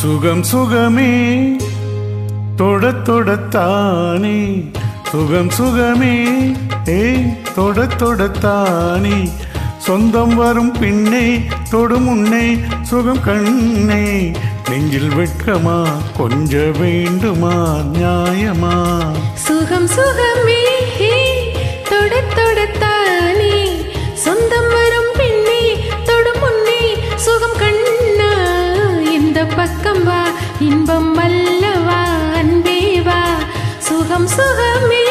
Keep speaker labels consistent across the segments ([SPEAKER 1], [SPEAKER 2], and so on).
[SPEAKER 1] சுகம் சுகமே தொட தொடத்தானே சுகம் சுகமே தொட தொடத்தானே சொந்தம் வரும் பின்னே தொடும் முன்னே சுகம் கண்ணே நெஞ்சில் வெட்கமா கொஞ்ச வேண்டுமா நியாயமா
[SPEAKER 2] சுகம் சுகமே தொட தொடத்தானே சொந்தம் வரும் பின்னே தொடும் முன்னே சுகம் கண்ணா இந்த பக்கம் வா இன்பம் அல்லவா அன்பே வா சுகம் சுகமே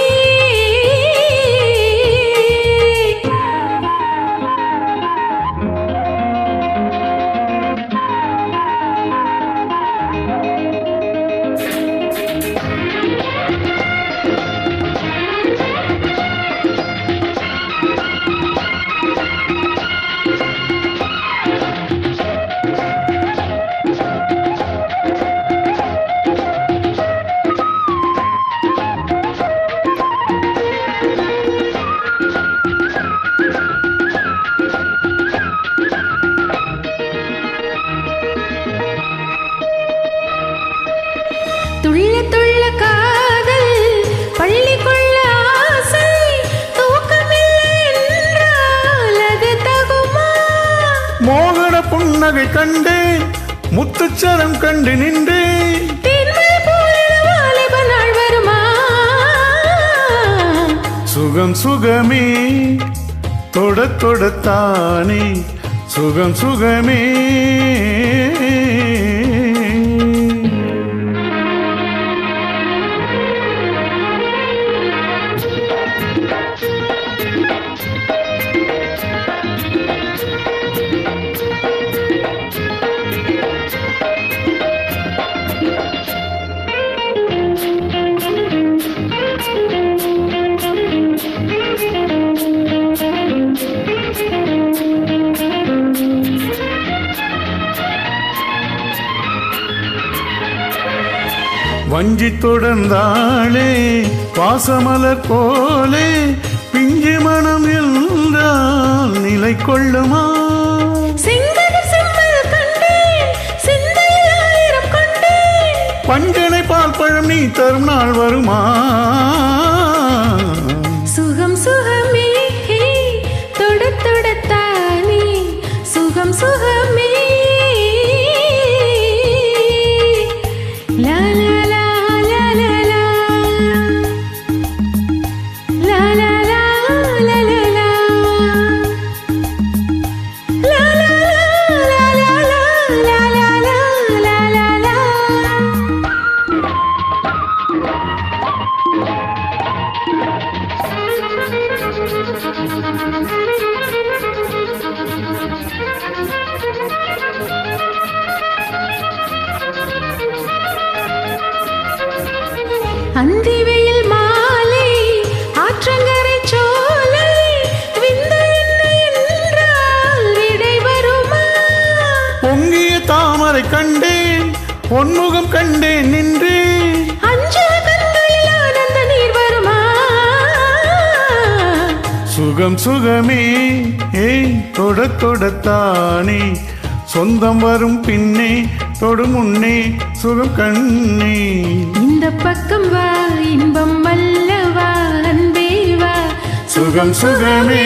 [SPEAKER 2] துள்ள துள்ள காதல் பள்ளி கொள்ள ஆசை தூக்கமில்லை என்றால் அது தகுமா
[SPEAKER 1] மோகன புன்னகை கண்டேன் முத்துச்சரம் கண்டு நின்றேன்
[SPEAKER 2] வாலிப நாள் வருமா
[SPEAKER 1] சுகம் சுகமே தொட தொடத்தானே சுகம் சுகமே வஞ்சி தொடர்ந்தாளே வாசமலர் போலே பிஞ்சு மனம் என்றால் நிலை கொள்ளுமா பஞ்சனை பால் பழம் நீ தரும் நாள் வருமா
[SPEAKER 2] சுகம் சுகமே தொட தொடத்தானே சுகம் சுகமே லா லா லா லா லா லா லா லா லா லா லா லா லா லா லா லா அந்தி வெயில் மாலை ஆற்றங்கரை சோலை விந்து என்றால் விடை வருமா
[SPEAKER 1] பொங்கிய தாமரை கண்டேன் பொன்முகம் கண்டேன் நின்றேன்
[SPEAKER 2] அஞ்சு கண்களில் ஆனந்த நீர் வருமா
[SPEAKER 1] சுகம் சுகமே தொட தொடத்தானே சொந்தம் வரும் பின்னே தொடும் முன்னே சுகம் கண்ணே
[SPEAKER 2] இந்த பக்கம் வா இன்பம் அல்லவா அன்பே வா
[SPEAKER 1] சுகம் சுகமே